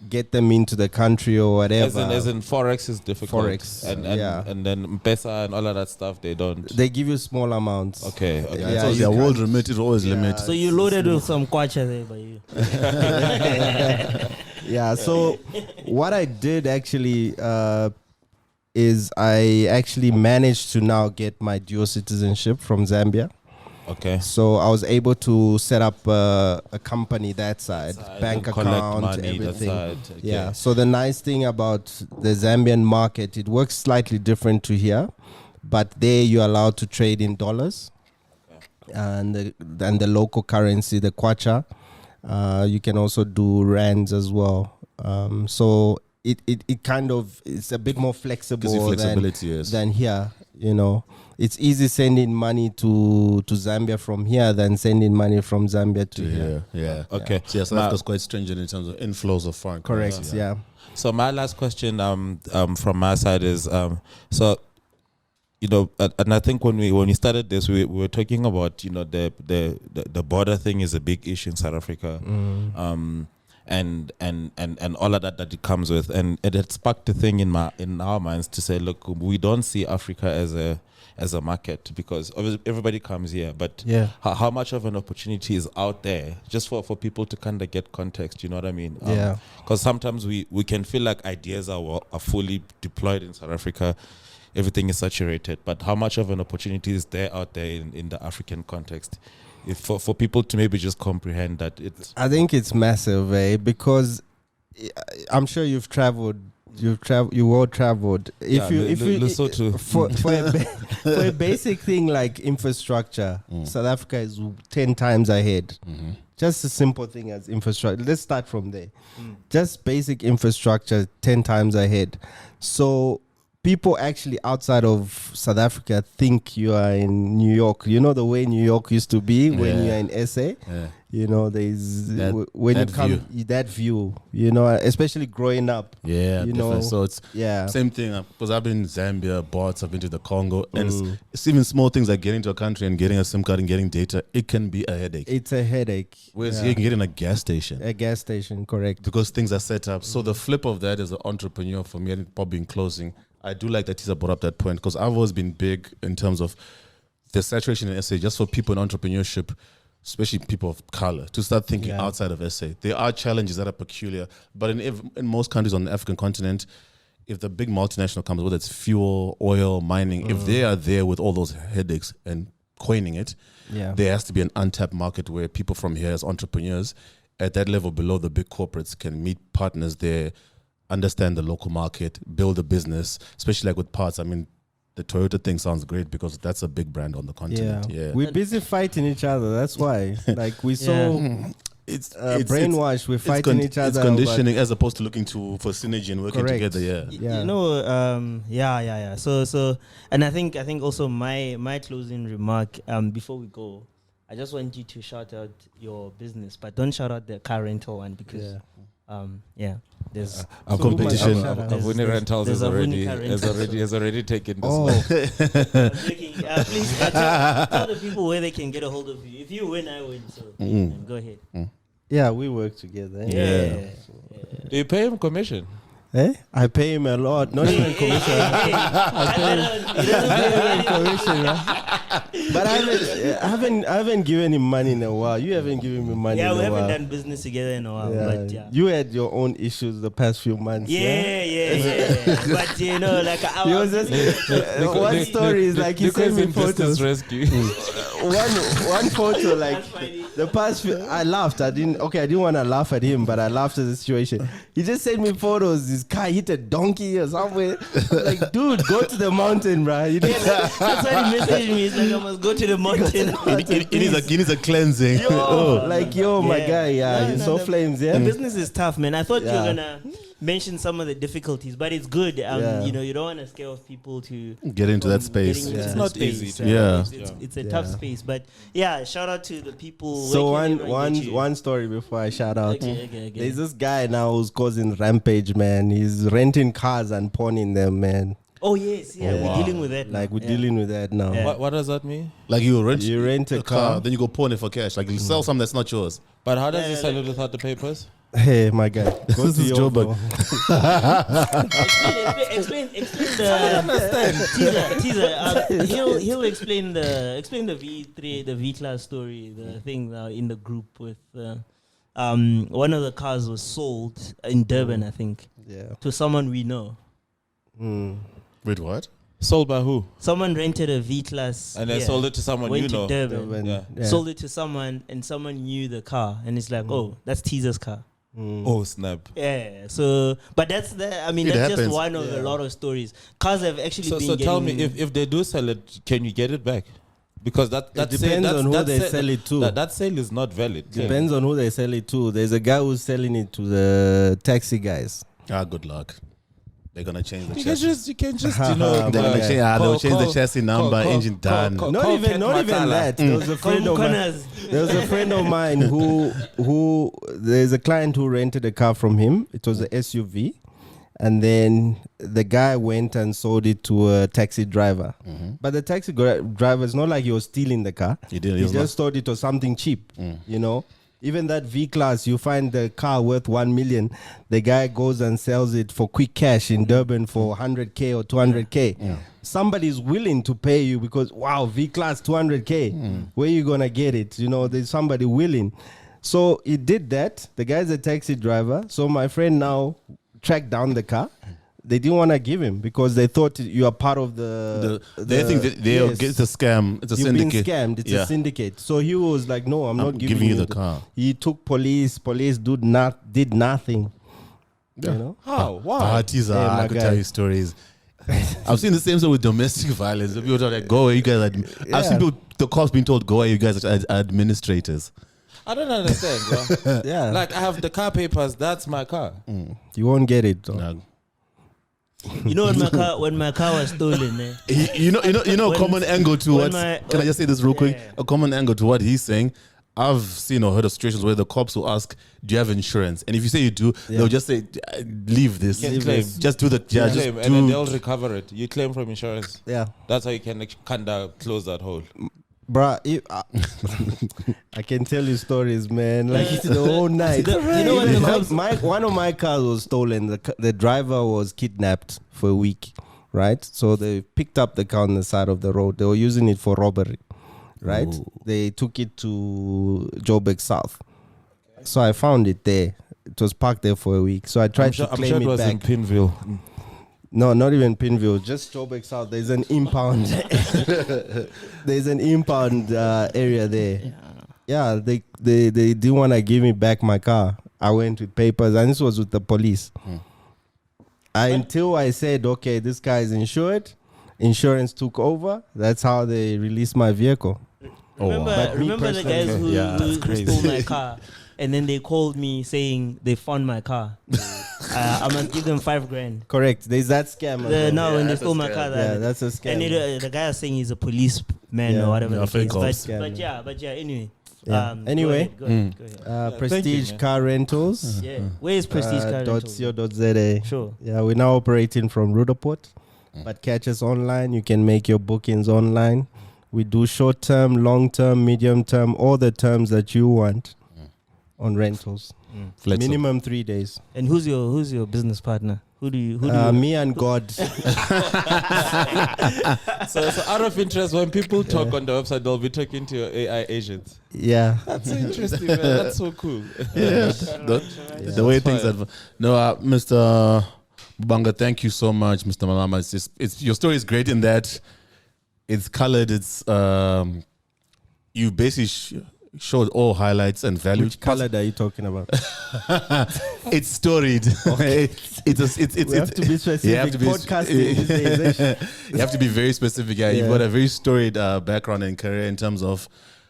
get them into the country or whatever. As in Forex is difficult. Forex, And yeah. and then M-Pesa and all of that stuff, they don't. They give you small amounts. Okay. Yeah, so you their world can't- remit is always Yeah. limited. So you loaded with some kwacha there by you. Yeah. So what I did actually is I actually managed to now get my dual citizenship from Zambia. Okay. So I was able to set up a company that side, bank And collect account, money that everything. side. Okay. Yeah. So the nice thing about the Zambian market, it works slightly different to here, but there you're allowed to trade in dollars and the local currency, the kwacha. You can also do rands as well. So it kind of, it's a bit more flexible than here. You know, it's easy sending money to Zambia from here than sending money from Zambia to here. Yeah. Okay. So South Africa's quite stringent in terms of inflows of foreign Correct. currency. Yeah. So my last question from my side is so, you know, and I think when we started this, we were talking about, you know, the border thing is a big issue in South Africa. And all of that it comes with, and it had sparked a thing in our minds to say, look, we don't see Africa as a market, because everybody comes here, but how much of an opportunity is out there just for people to kind of get context, you know what I mean? Because sometimes we can feel like ideas are fully deployed in South Africa, everything is saturated, but how much of an opportunity is there out there in the African context? If for people to maybe just comprehend that it's... I think it's massive, because I'm sure you all traveled. For a basic thing like infrastructure, South Africa is 10 times ahead. Just a simple thing as infrastructure. Let's start from there. Just basic infrastructure, 10 times ahead. So people actually outside of South Africa think you are in New York. You know the way New York used to be when you're in SA? You know, there's that view, you know, especially growing up. Yeah, you know. So it's same thing, because I've been in Zambia, Bots, I've been to the Congo, and it's even small things like getting to a country and getting a SIM card and getting data. It can be a headache. It's a headache. Whereas here you can get in a gas station. A gas station, correct. Because things are set up. So the flip of that as an entrepreneur for me, and probably in closing, I do like that Tisa brought up that point, because I've always been big in terms of the saturation in SA, just for people in entrepreneurship, especially people of color, to start thinking outside of SA. There are challenges that are peculiar, but in most countries on the African continent, if the big multinational companies, whether it's fuel, oil, mining, if they are there with all those headaches and coining it, there has to be an untapped market where people from here as entrepreneurs at that level below the big corporates can meet partners there, understand the local market, build a business, especially like with parts. I mean, the Toyota thing sounds great because that's a big brand on the continent. Yeah. We're busy fighting each other. That's why. Like we saw it's brainwashed. We're fighting each other. It's conditioning as opposed to looking for synergy and working together. You know, So and I think also my closing remark before we go, I just want you to shout out your business, but don't shout out the car rental one, because there's our competition. Avuni Rentals has already taken this one. Please tell the people where they can get a hold of you. If you win, I win. So go ahead. Yeah, we work together. Do you pay him commission? I pay him a lot, not even commission. I pay him commission, but I haven't given him money in a while. You haven't given me money. Yeah, we haven't done business together in a while. But you had your own issues the past few months. But you know, like he was just one story is like he sent me photos. Rescue. one photo, like the past few, I laughed. I didn't want to laugh at him, but I laughed at the situation. He just sent me photos. His car hit a donkey or somewhere. I'm like, dude, go to the mountain, bro. That's why he messaged me. He's like, I must go to the mountain. It needs a cleansing. My guy, you saw flames, The business is tough, man. I thought you were gonna mention some of the difficulties, but it's good. You know, you don't want to scare off people to get into that space. It's not easy. It's a tough space, but shout out to the people. So one story before I shout out. Okay. There's this guy now who's causing rampage, man. He's renting cars and pawning them, man. Oh yes, we're dealing with that. Like we're dealing with that now. What does that mean? Like you rent a car, then you go pawn it for cash. Like you sell something that's not yours. But how does he sell it without the papers? Hey, my guy, go to your Joburg. Explain the teaser. He'll explain the V3, the V-Class story, the thing in the group with one of the cars was sold in Durban, I think, to someone we know. Wait, what? Sold by who? Someone rented a V-Class and they sold it to someone went you know. To Durban, sold it to someone, and someone knew the car, and it's like, oh, that's Teaser's car. Oh snap! Yeah. So, but that's It that's happens. just one of a lot of stories. Cars have actually been. So tell me, getting- if they do sell it, can you get it back? Because that depends on who they sell it to. That sale is not valid. Depends on who they sell it to. There's a guy who's selling it to the taxi guys. Good luck. They're gonna change the You can chassis. just They're gonna change. They'll change the chassis number, call- engine done. Not even that. There was a friend of mine. Corners. There was a friend of mine who there's a client who rented a car from him. It was a SUV, and then the guy went and sold it to a taxi driver. But the taxi driver, it's not like he was stealing the car. He did. He just thought it was something cheap. You know, even that V class, you find the car worth 1 million. The guy goes and sells it for quick cash in Durban for 100K or 200K. Somebody's willing to pay you because wow, V class 200K. Where you gonna get it? You know, there's somebody willing. So he did that. The guy's a taxi driver. So my friend now tracked down the car. They didn't want to give him because they thought you are part of they think that it's a scam. It's a You've syndicate. been scammed. It's Yeah. a syndicate. So he was like, "No, I'm not giving you the car." He took police. Police did nothing. You know? How? Why? Teaser, Hey, my I could guy. tell you stories. I've seen the same stuff with domestic violence. People are like, "Go away, you guys." I've seen people, the cops being told, "Go away, you guys are administrators." I don't understand, bro. Yeah. Like I have the car papers. That's my car. You won't get it. Though. Nah. You know when my car was stolen, eh? You know, a common angle to when what? my- Can I just say this real quick? Yeah. A common angle to what he's saying. I've seen or heard of situations where the cops will ask, "Do you have insurance?" And if you say you do, they'll just say, "Leave this. You can claim. Just do the You just claim, and then do." they'll recover it. You claim from insurance. Yeah. That's how you can kind of close that hole. Bruh, I can tell you stories, man. Like it's the whole night. You know what the cops- one of my cars was stolen. The driver was kidnapped for a week, right? So they picked up the car on the side of the road. They were using it for robbery, right? Ooh. They took it to Joburg South. So I found it there. It was parked there for a week. So I tried to I'm claim sure it it was back. in Pinville. No, not even Pinville, just Joburg South. There's an impound. There's an impound area there. Yeah, they didn't want to give me back my car. I went with papers, and this was with the police. Until I said, okay, this guy is insured. Insurance took over. That's how they released my vehicle. Remember, But me remember the personally- guys who, Yeah, who, that's who crazy. stole my car, and then they called me saying they found my car. I must give them $5,000. Correct. There's that scam. as well. No, when they that's a stole my scam. car, Yeah, that's a scam. and the guy is saying he's a policeman Yeah. or whatever. Yeah, the fake case. cops. But yeah. Anyway. Yeah. Anyway. go ahead. thank you, Prestige man. Car Rentals. Yeah. Where is Prestige Car Rental? .co.za. Sure. Yeah, we're now operating from Rudaport, but catch us online. You can make your bookings online. We do short term, long term, medium term, all the terms that you want on rentals. Flexible. Minimum 3 days. And who's your business partner? Who do you? Me and God. So out of interest, when people talk on the website, they'll be talking to your AI agents. Yeah. That's so interesting, man. That's so cool. The way things fine. are. No, Mr. Mubanga, thank you so much, Mr. Malama. It's your story is great in that it's colored. It's you basically showed all highlights and value. Which color are you talking about? It's storied. It's We have to be specific. You have to be Podcasting these days, eh? You have to be very specific. Yeah, you've Yeah. got a very storied background and career in terms of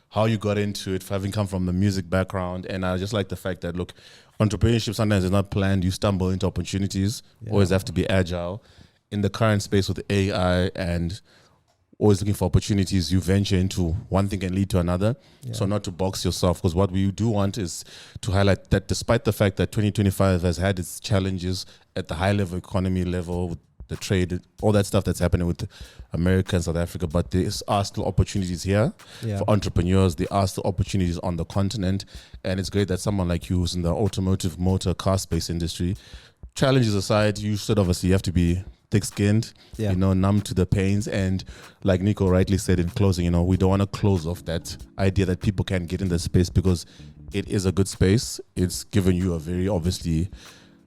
how you got into it, having come from the music background. And I just like the fact that, look, entrepreneurship sometimes is not planned. You stumble into opportunities. Always have to be agile. In the current space with AI and always looking for opportunities, you venture into one thing can lead to another. So not to box yourself, because what we do want is to highlight that despite the fact that 2025 has had its challenges at the high level economy level, with the trade, all that stuff that's happening with America and South Africa, but there are still opportunities here for entrepreneurs. There are still opportunities on the continent. And it's great that someone like you who's in the automotive motor car space industry, challenges aside, you should obviously have to be thick-skinned, numb to the pains. And like Nico rightly said in closing, we don't want to close off that idea that people can get in the space, because it is a good space. It's given you a very obviously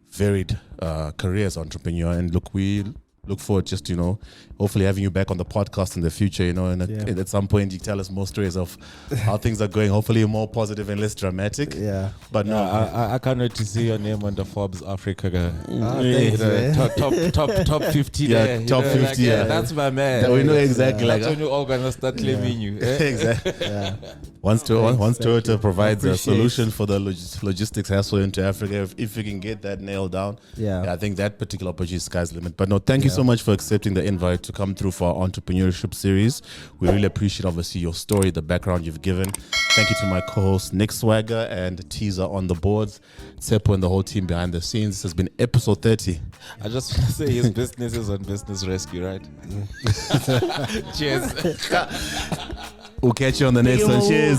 varied career as an entrepreneur. And look, we look forward just, hopefully having you back on the podcast in the future, and at some point you tell us more stories of how things are going, hopefully more positive and less dramatic. Yeah. But no, I can't wait to see your name on the Forbes Africa Thanks, man. top 50 Yeah, there. top 50, yeah. That's my man. we know exactly. That's when you're all gonna start claiming you. Exactly. Yeah. Once Toyota provides a Appreciate. solution for the logistics hassle into Africa, if you can get that nailed down, Yeah. I think that particular opportunity is sky's the limit. But no, thank you so much for accepting the invite to come through for our entrepreneurship series. We really appreciate, obviously, your story, the background you've given. Thank you to my co-host Nick Swagger and Teaser on the boards, Tsepo and the whole team behind the scenes. This has been episode 30. I just want to say his business is on business rescue, right? Cheers. We'll catch you on the next one. Cheers.